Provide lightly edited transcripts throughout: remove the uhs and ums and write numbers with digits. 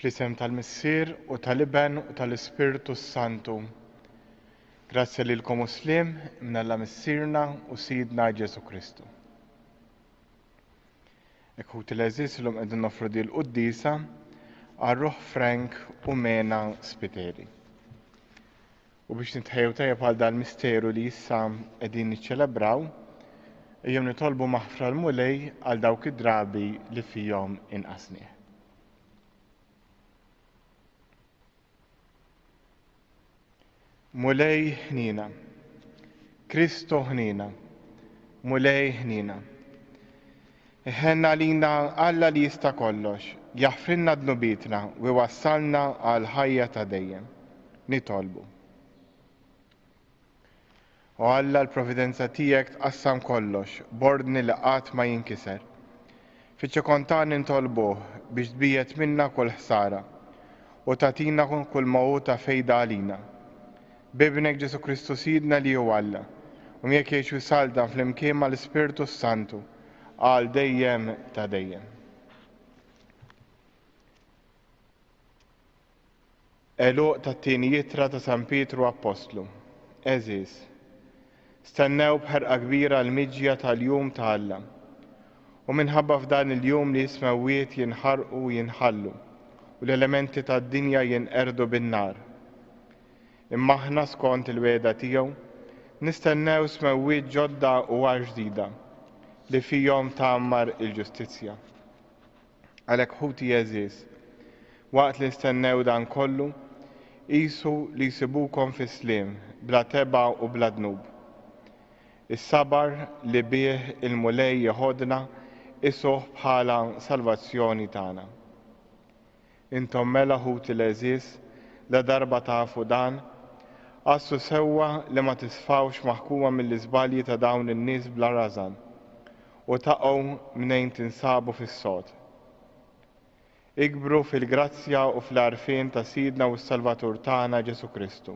Fl-isem tal-Missier u tal-Iben u tal-Ispirtu Santu. Grazzi lilkom Muslim, minalla Missirna u Sidna Ġesu Kristu. Ekku til-eżis l-lum qegħdin nofru di l-Quddisa għal-Ruħ Frank u Mena Spiteri. U biex nitħejju tajjeb għal dal-misteru li issa qegħdin niċċelebraw, ejjew nitolbu maħfra l-mulej għal dawk id-drabi li fihom inqasnieh. Mulej ħnina, Kristo ħnina, mulej ħnina. Iħenna lina Alla li jista' kollox, jaħfrinna dnubitna u wassalna għal ħajja ta' dejjem. Nitolbu. U Alla l-providenza tiegħek tqassam kollox, bordni li qatt ma jinkiser. Fiċ-ċekontan nitolbuh biex tbiet minna kull ħsara u tagħtina kull mawuta fejda għalina. Bibnek Ġesu Kristu Sidna li hu Alla, u jekk jgħixu saldan fl-imkien mal-Ispirtu Santu għal dejjem ta' dejjem. Eluq tat-tieni jittra ta' San Pietru Apostlu. Eżis, stennew bħerqa kbira l-miġja tal-jum ta' Alla, u minħabba f'dan il-jum li jismewwiet jinħarqu u jinħallu, u l-elementi tad-dinja jinqerdu bin-nar. Imma aħna skont il-weda tiegħu nistennew smewwiet ġodda u għar ġdida li fihom tagħmmar il-ġustizzja. Għalhekk ħuti eżis, waqt li nistennew dan kollu, qisu li jsibukom fi sliem bla teba u bla dnub. Is-sabar li bih il-mulej jeħodna isuh bħala salvazzjoni tagħna. Intom mela ħuti l-eżis la darba tafu dan, għassu sewwa li ma tisfawx maħkuma mill-iżbalji ta' dawn in-nies bla rażan u taqgħu mnejn tinsabu fis-sod. Ikbru fil-grazzja u fl-għarfien ta' Sidna u s-Salvatur tagħna Ġesu Kristu.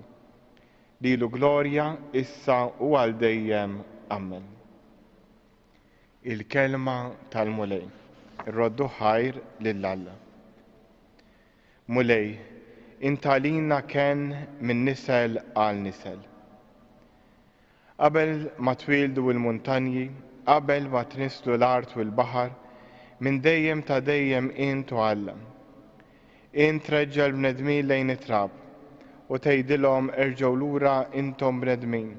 Lilu glorja issa u għal dejjem. Amen. Il-kelma tal-mulej. Irroddu ħajr lill-Alla. Mulej, intalina kien minn nisel għal nisel. Qabel ma twildu l-muntanji, qabel ma tnislu l-art u l-baħar, minn dejjem ta' dejjem intu Alla. Int reġġel bnedmin lejn it-trab u tgħidilhom erġgħu lura intom bnedmin.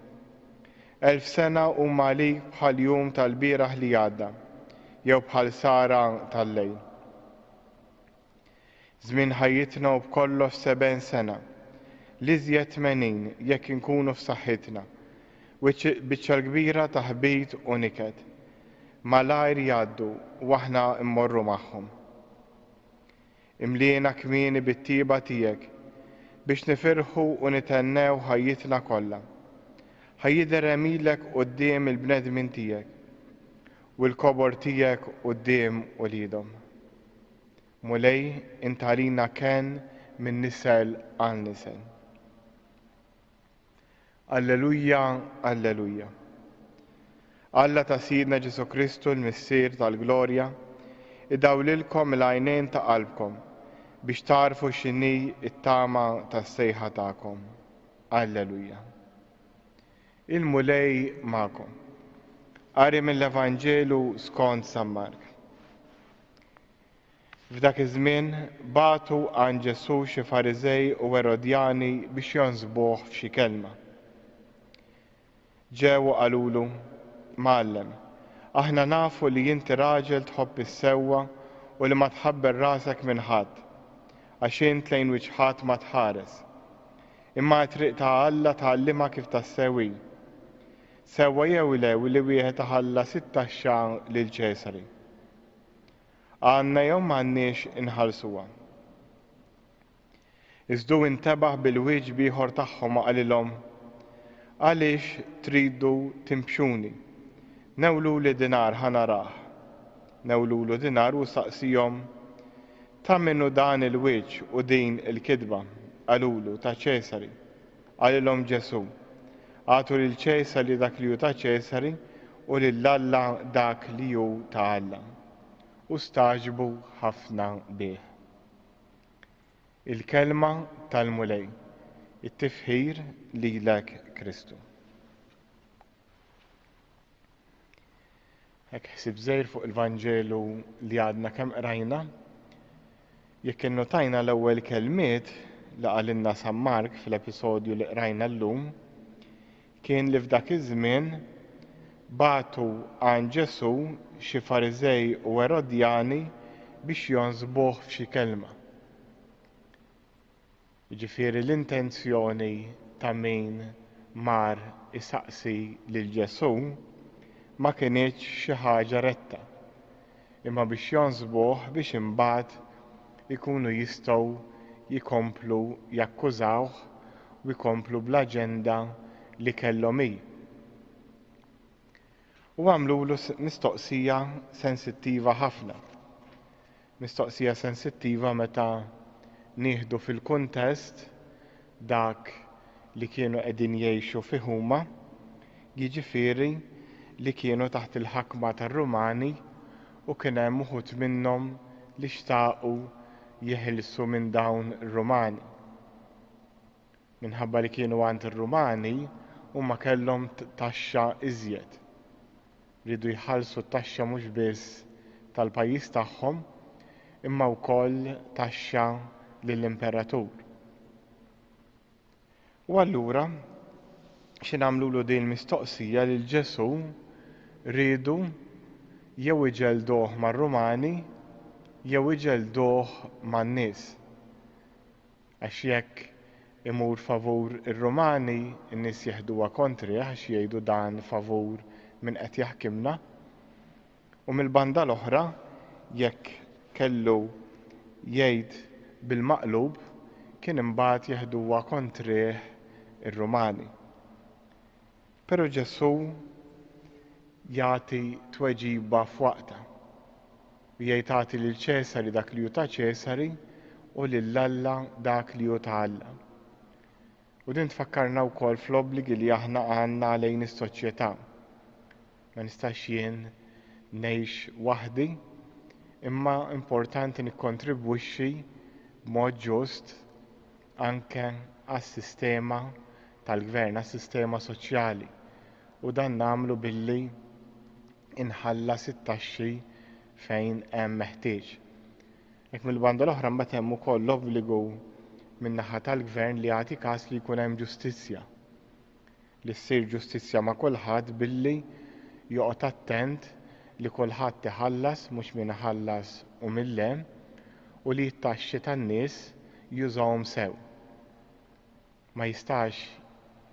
1000 sena huma għalik bħal jum tal-bieraħ li għadda, jew bħal sara tal-lejl. Żmien ħajjitna u b'kollox 70 sena, li żjed 80 jekk inkunu f'saħħitna, biċċa l-kbira ta' ħbit u niket, malajr jgħaddu u aħna mmorru magħhom. Imliena kmieni bit-tieba tiegħek biex nifirħu u nitennew ħajjitna kollha. Ħajjidher emilek quddiem il-bnedmin tiegħek u l-kobor tiegħek quddiem uliedhom. Mulej, intalina kien minn nisel għal nisel. Alleluja, alleluja. Alla ta' Sidna Ġesu Kristu l-Missier tal-Glorja, idawlilkom l-għajnejn ta' qalbkom biex tarfu x'inhi it-tama tas-sejħa tagħkom. Alleluja. Il-mulej magħkom. Qari mill-Evanġelu skont San Mark. F'dak iż-żmien batu għand Ġesu xi Fariżej u Erodjani biex jonżbuh f'xi kelma. Ġew qalulu, Mgħallem, aħna nafu li inti raġel tħobb is-sewwa u li ma tħabber rasek minn ħadd, għax int lejn wiċċ ħadd ma tħares. Imma t-triq ta' Alla tgħallimha kif tassewwi. Sewwa jew lew li wieħed iħalla 16 lil Ċesari. Għandna jew m'għandniex inħallsuha. Iżdu intebaħ bil-wieġb ieħor tagħhom qalilhom, għaliex tridu timpxuni? Newluli dinar ħanarah. Newlulu dinar u saqsihom, ta' minnu dan il-wieġb u din il-kidba? Qalulu ta' Ċesari. Qalilhom Ġesu, għatu lil Ċesari dak li hu ta' Ċesari u lill-Alla dak li hu ta' Alla. U staġbu ħafna bih. il-kelma tal-mulej, it-tifħir lilek Kristu. Hekk ħsib żgħir fuq il-Vanġelu li għadna kemm qrajna, jekk innotajna l-ewwel kelmiet li qalilna San Mark fl-episodju li qrajna llum, kien li f'dak iż-żmien bagħtu għand Ġesu xi Fariżej u Erodjani biex jonżbuh f'xi kelma. Jiġifieri l-intenzjoni ta' min mar isaqsi lil Ġesu ma kinitx xi ħaġa retta, imma biex jonżbuh biex imbagħad ikunu jistgħu jikomplu jakkużawh u jkomplu bl-aġenda li kellhom hi. U għamlulu mistoqsija sensittiva ħafna. Mistoqsija sensittiva meta nieħdu fil-kuntest dak li kienu qegħdin jgħixu fih huma, jiġifieri li kienu taħt il-ħakma tar-Rumani u kien hemm uħud minnhom li xtaqu jeħilsu minn dawn ir-Rumani. Minħabba li kienu għand ir-Rumani huma kellhom taxxa iżjed. Ridu jħallsu t-taxxa mhux biss tal-pajjiż tagħhom, imma wkoll taxxa lill-Imperatur. U allura xi nagħmlulu din mistoqsija lil Ġesu riedu jew iġelduh mar-Rumani jew iġelduh man-nies. Għax jekk imur favur ir-Rumani, in-nies jeħduha kontrih għax jgħidu dan favur min qed jaħkimna. U mill-banda l-oħra jekk kellu jgħid bil-maqlub kien imbagħad jeħduha kontrih ir-Rumani. Però Ġesu jagħti tweġiba f'waqta. Jgħid tagħti lil Ċesari dak li hu ta' Ċesari u lill-Alla dak li hu ta' Alla. U din tfakkarna wkoll fl-obbligi li aħna għandna lejn is-soċjetà. Ma nistax jien ngħix waħdi, imma importanti nikkontribwixxi b'mod ġust anke għas-sistema tal-gvern, għas-sistema soċjali. U dan nagħmlu billi inħallas it-taxxi fejn hemm meħtieġ. Hekk mill-banda l-oħra mbagħad hemm ukoll l-obbligu min-naħa tal-gvern li jagħti każ li jkun hemm ġustizzja. Li ssir ġustizzja ma' kulħadd billi joqgħod attent li kulħadd iħallas mhux min iħallas u mill-hemm u li t-taxxi tan-nies jużawhom sew. Ma jistax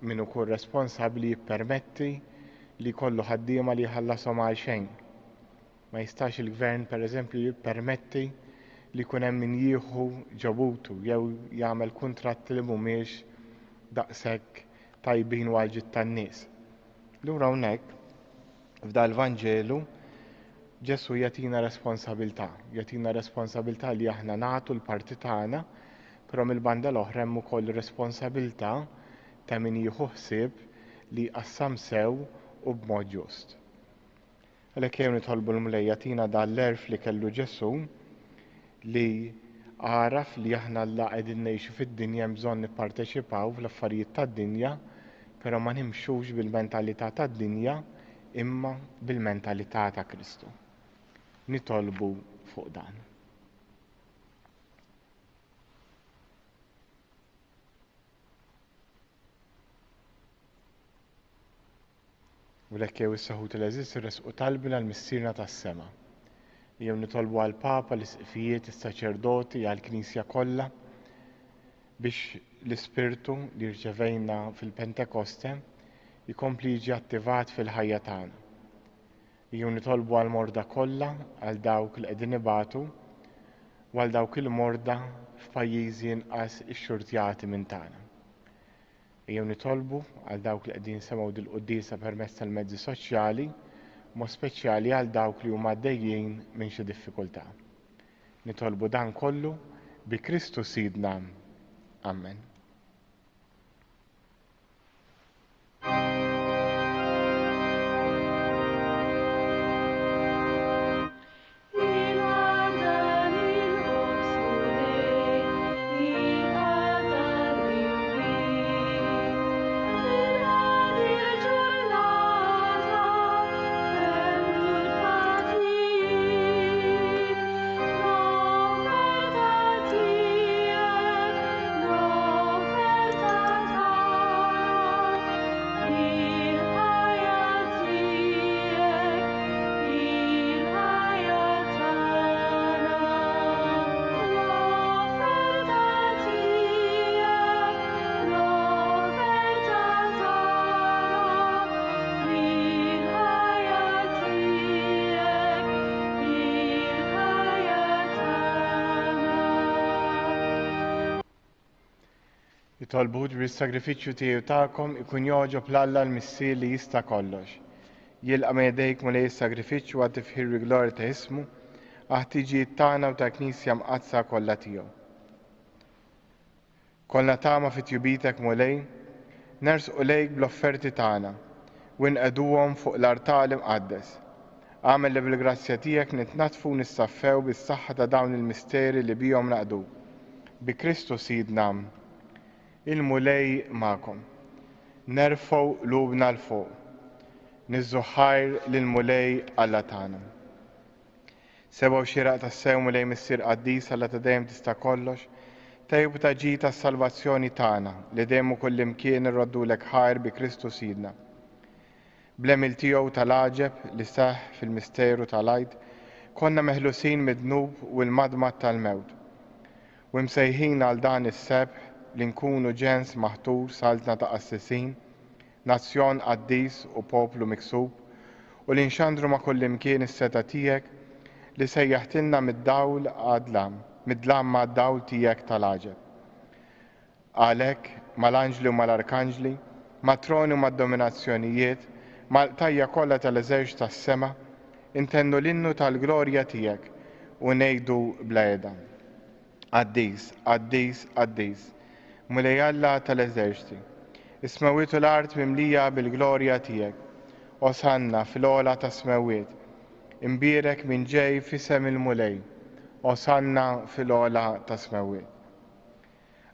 min ikun responsabbli jippermetti li jkollu ħaddiema li jħallashom għal xejn. Ma jistax il-gvern pereżempju jippermetti li jkun hemm min jieħu ġabutu jew jagħmel kuntratti li mhumiex daqshekk tajbin u għall-ġid tan-nies. Lura hawnhekk f'dan il-Vanġelu Ġesu jagħtina responsabbiltà li aħna nagħtu l-parti tagħna, però mill-banda l-oħra hemm ukoll responsabbiltà ta' min jieħu ħsieb li jqassam sew u b'mod ġust. Għalhekk jew nitolbu l-Mulej jagħtina dan l-erf li kellu Ġesu li għaraf li aħna llha qegħdin ngħixu fid-dinja hemm bżonn nipparteċipaw fl-affarijiet tad-dinja, però ma nimxux bil-mentalità tad-dinja imma bil-mentalità ta' Kristu. Nitolbu fuq dan. U lekk jew is-saħut il-eżis irresqu talbna l-missierna tas-sema. Jew nitolbu għall-Papa, l-Isqifijiet, is-Saċerdoti, għall-Knisja kollha biex l-Ispirtu li rċevejna fil-Pentekoste jkompli jiġi attivat fil-ħajja tagħna. Jew nitolbu għall-morda kollha għal dawk li qegħdin ibatu u għal dawk il-morda f'pajjiżi inqas ixxurtjati minn tagħna. Jew nitolbu għal dawk li qegħdin semgħu dil-quddiesa permezz tal-mezzi soċjali, mod speċjali għal dawk li huma għaddejjin minn xi diffikultà. Nitolbu dan kollu bi Kristu Sidna. Amen. Il-għada lil-qobs u lejl Nitolbuk bis-sagrifiċċju tiegħu tagħkom ikun jogħġob l-Alla l-Missier li jista' kollox. Jilqa' mejdejk mulej is-sagrifiċċju għad tifħir glorja ta' ismu, ħtiġijiet tagħna u ta' Knisja mqazza kollha tiegħu. Kollna tama fit-tjubitek mulej, nersqu lejk bl-offerti tagħna u nqeduhom fuq l-artal imqaddes. Għamel li bil-grazzja tiegħek nitnatfu u nissaffew bis-saħħa ta' dawn il-misteri li bihom naqdu. Bi Kristu Sidna il-mulej magħkom. Nerfgħu qlubna l fuq. Niżżu ħajr lill-mulej Alla tagħna. Sebaw xieraq tas-sew mulej missier qaddis Alla ta' dejjem tista' kollox, tajjeb ta' ġid tas-salvazzjoni tagħna li dejjem ukoll imkien irroddulek ħajr bi Kristu Sidna. Bl-emil tiegħu tal-għaġeb li seħħ fil-misteru tal-għajd, konna meħlusin mid-dnub u l-madmat tal-mewt. U msejħin għal dan is-sebħ li nkunu ġens maħtur saltna ta' qassisin, nazzjon qaddis u poplu miksub, u li nxandru ma' kullimkien is-seta tiegħek li sejjaħtilna mid-dawl mid-dlam ma' dawl tiegħek tal-għaġeb. Għalhekk mal-anġli u mal-arkanġli, mat-troni u mad-dominazzjonijiet, mal-tajja kollha tal-eżerċ tas-sema, intennu l-innu tal-glorja tiegħek u ngħidu bla qiegħda. Qaddis, qaddis, qaddis, mulej Alla tal-eżerċti, ismewietu l-art mimlija bil-glorja tiegħek, osanna fil-ogħla ta' smewiet, imbierek minn ġej f'isem il-mulej, osanna fil-ogħla ta' smewiet.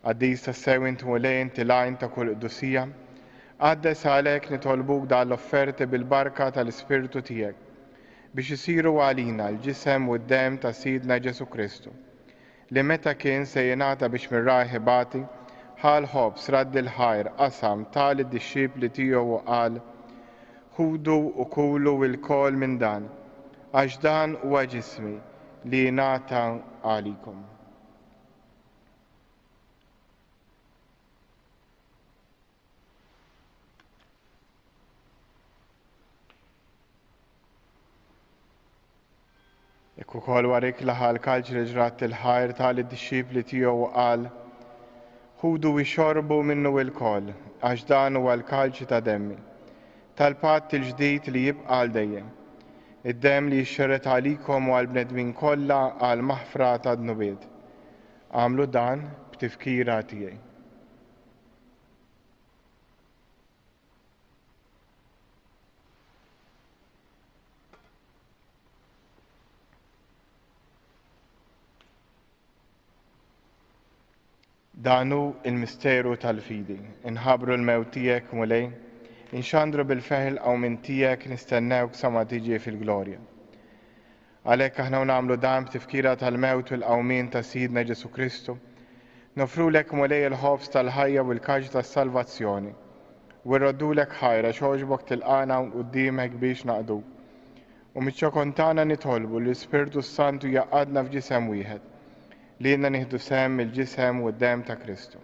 Qaddis tas-sew int mulej inti lajn ta' kull qdusija, qaddes għalhekk nitolbuk dan l-offerti bil-barka tal-Ispirtu tiegħek biex isiru għalina l-ġisem u d-dem ta' Sidna Ġesu Kristu, li meta kien se jingħata biex mir-raħibati ħal ħobs radd il-ħajr qasam tal id-dixxipli tiegħu u qal: ħudu u kulu l-kol minn dan, għax dan huwa ġismi li jingħata għalikom. Jekk ukoll warik laħal kalġ li ġrat il-ħajr tal id-dixxipli tiegħu u qal: ħudu wixorbu minnu il-koll, għax dan huwa l-kalċi ta' demmi, tal-patt il-ġdid li jibqa' għal dejjem, id-demm li jixxerret għalikom u għall-bnedmin kollha għal maħfra ta' dnubiet. Għamlu dan b'tifkira tiegħi. Danu il-misteru tal-fidi, inħabru l-mewt tiegħek mulej, inxandru bil-feħel aw minn tiegħek nistennewk sa ma tiġi fil-glorja. Għalhekk aħna nagħmlu dan b'tifkira tal-mewt u l-qawmien ta' Sidna Ġesu Kristu, nofrulek mulej il-ħobs tal-ħajja u l-kaġ tas-salvazzjoni, u rroddulek ħajra xogħġbok tilqana quddiemek biex naqdu. U miċ-ċokontana nitolbu li l-Ispirtu Santu jaqgħadna f'ġisem wieħed, li jenna nieħdu sem il-ġisem u d-dem ta' Kristu.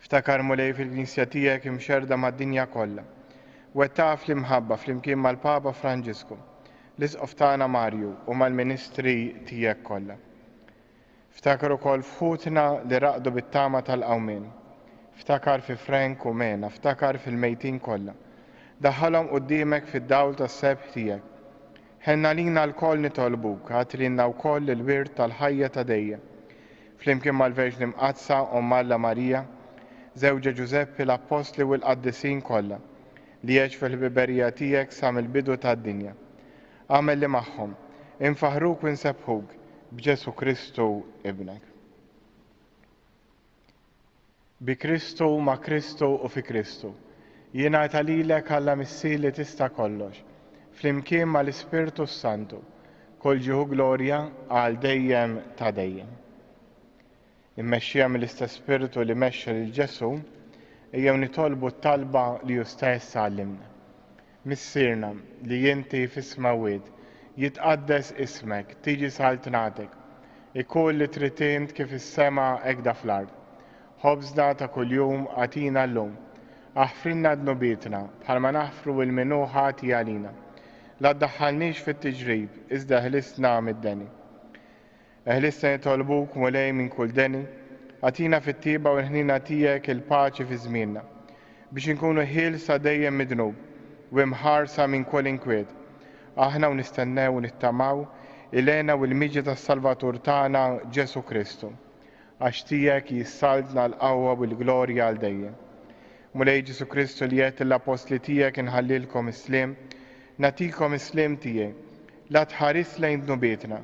Ftakar mulej fil-Knisja tiegħek imxerda mad-dinja kollha, u għettaf l-imħabba fl-imkien mal-Papa Franġisku, l-Isqof tagħna Marju u mal-Ministri tiegħek kollha. Ftakar ukoll fħutna li raqdu bit-tama tal-qawmien, ftakar fi Frank u Mena, ftakar fil-mejtin kollha. Daħħalhom quddiemek fid-dawl tas-sebħ tiegħek. Ħenna lina l-koll nitolbuk, għatrinna wkoll il-wirt tal-ħajja ta' dejjem. Flimkien mal-Verġni Mqazza u Malla Marija, żewġa Ġuseppi l-Apostli u l-Qaddisin kollha, li jgħix fil-biberija tiegħek sa mill-bidu tad-dinja. Għamel li magħhom, infaħruk u nsebħuk b'Ġesu Kristu Ibnek. Bi Kristu, ma' Kristu u fi Kristu, jingħata lilek Alla Missier li tista' kollox, flimkien mal-Ispirtu Santu, kol ġieħu glorja għal dejjem ta' dejjem. Immexxija mill-istess Spiritu li mexxa lil Ġesu, ejjew nitolbu t-talba li hu stess għallimna. Missierna li inti fis-smawiet jitqaddes ismek, tiġi saltnatek, ikun li trid int kif is-sema hekk fl-ard. Ħobżna ta' kuljum għatina llum, aħfrinna dnubietna bħalma naħfru l-minu ħati għalina. La ddaħħalniex fit-tiġrib, iżda ħlisna mid-deni. Ħlisna nitolbuk mulej minn kull deni, Atina fit-tieba u l-ħnina tiegħek il-paċi fi żmienna biex inkunu ħielsa dejjem midnub u imħarsa minn kull inkwiet. Aħna u nistennew u nittamaw il-għena u l-miġi tas-Salvatur tagħna Ġesu Kristu, għax tiegħek jissaldna l-qawwa u l-glorja għal dejjem. Mulej Ġesu Kristu li qed l-apostli tiegħek inħallilkom islim, natikom islim tiegħi, la tħares lejn dnubietna,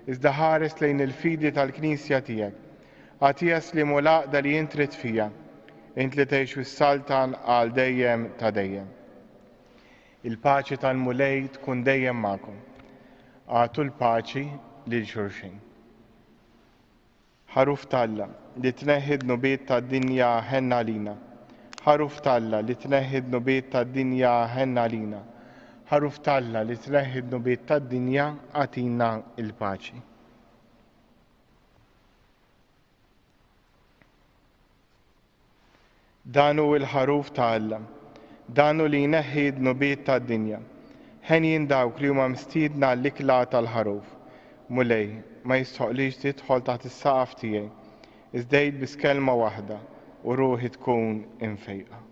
iżda ħares lejn il-fidi tal-Knisja tiegħek. Għatija slim u laqda li jintrid fija, int li tgħix fis-saltan għal dejjem ta' dejjem. Il-paċi tal-mulej tkun dejjem magħkom. Għatu l-paċi lil xulxin. Ħaruf Talla li tneħħi d-nubiet tad-dinja ħenna lina. Ħaruf Talla li tneħħi d-nubiet tad-dinja ħenna lina. Ħaruf Talla li tneħħi d-nubiet tad-dinja għatina il-paċi. Danu il-ħaruf ta' Alla, danu li jneħħi d-nubiet tad-dinja. Ħen dawk li huma mstiedna l-ikla tal-ħaruf. Mulej, ma jistħoqlix tidħol taħt is-saqaf tiegħi, iżdejt bis kelma waħda u ruħi tkun infejqa.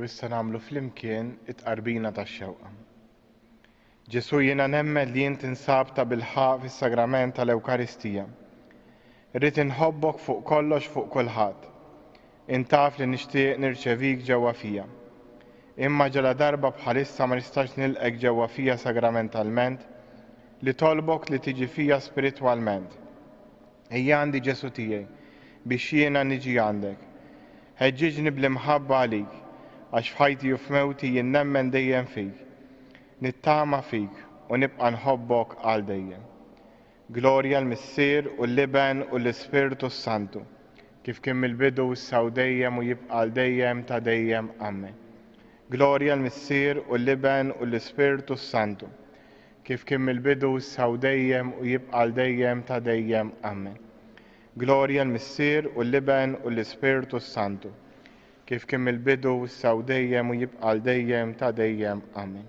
Issa nagħmlu flimkien it-qarbina tax-xewqa. Ġesu jiena nemmen li int insabta bil-ħaq fis-sagrament tal-Ewkaristija. Irrid inħobbok fuq kollox fuq kulħadd. Intaf li nixtieq nirċevik ġewwa fija. Imma ġala darba bħalissa ma nistax nilqek ġewwa fija sagramentalment li tolbok li tiġi fija spiritwalment. Ejja għandi Ġesu tiegħi biex jiena niġi għandek. Ħeġġiġni bl-imħabba għalik għax f'ħajti u f'mewti jien nemmen dejjem fik. Nittama fik u nibqa' nħobbok għal dejjem. Glorja l-Missier u l-Liben u l-Ispirtu Santu, kif kien mill-bidu issa u dejjem u jibqa' għal dejjem ta' dejjem. Amen. Glorja l-Missier u l-Liben u l-Ispirtu Santu, kif kien mill-bidu issa u dejjem u jibqa' għal dejjem ta' dejjem. Amen. Glorja l-Missier u l-Liben u l-Ispirtu Santu, kif kien mill-bidu issa u dejjem u jibqa' għal dejjem ta' dejjem. Amen.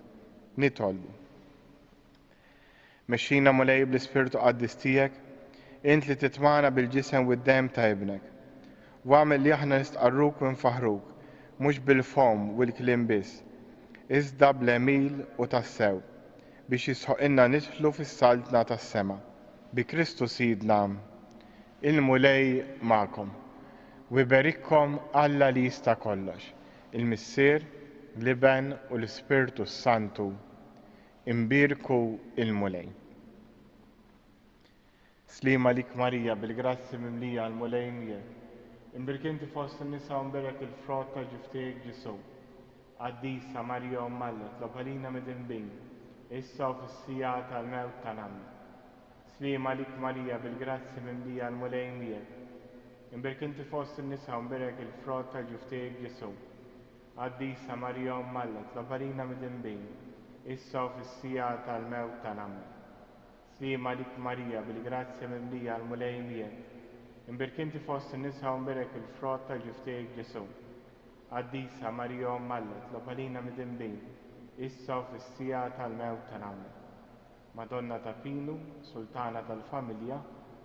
Nitolbu. Mexxina mulej bl-Ispirtu Qaddis tiegħek, int li titmana bil-ġisem u d-dem ta' ibnek. Wagħmel li aħna nistqarruk u nfaħruk, mhux bil-fom u l-kliem biss, iżda bl-emil u tas-sew, biex jisħoqilna nidħlu fis-saltna tas-sema. Bi Kristu Sidna, il-mulej magħkom. U iberikkom Alla li jista' kollox, il-Missier, l-Liben u l-Ispirtu Santu, imbirku il-mulej. Slima lik Marija, bil-grazzi mimlija l-mulej miegħek. Imbirk inti fost in-nisa u mberek il-frott ta' ġiftejk Ġesu. Qaddisa Marija Umm Alla, tlob għalina mid-inbin, issa u fis-sija tal-mewt tagħna. Slima lik Marija, bil-grazzi mimlija l-mulej miegħek. Imbirk inti fost in-nisa u mberek il-frott ta' ġiftejk Ġesu. Qaddisa Marija Umm Alla, tlob għalina mid-inbin, issa u fis-sija tal-mewt tagħna. Slima lik Marija, bil-grazzi mimlija l-mulej miegħek. Imbirk inti fost in-nisa u mberek il-frott ta' ġiftejk Ġesu. Qaddisa Marija Umm Alla, tlob għalina mid-inbin, issa u fis-sija tal-mewt tagħna. Madonna ta' Pinu, Sultana tal-Familja,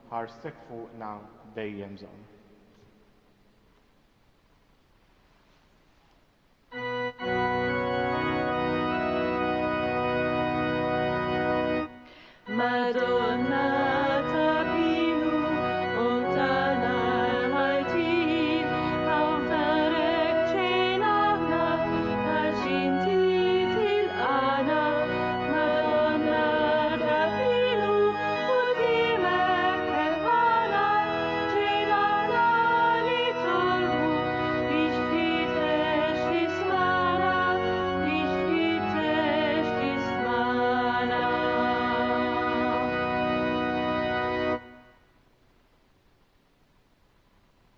ħarstek fuqna dejjem żomm.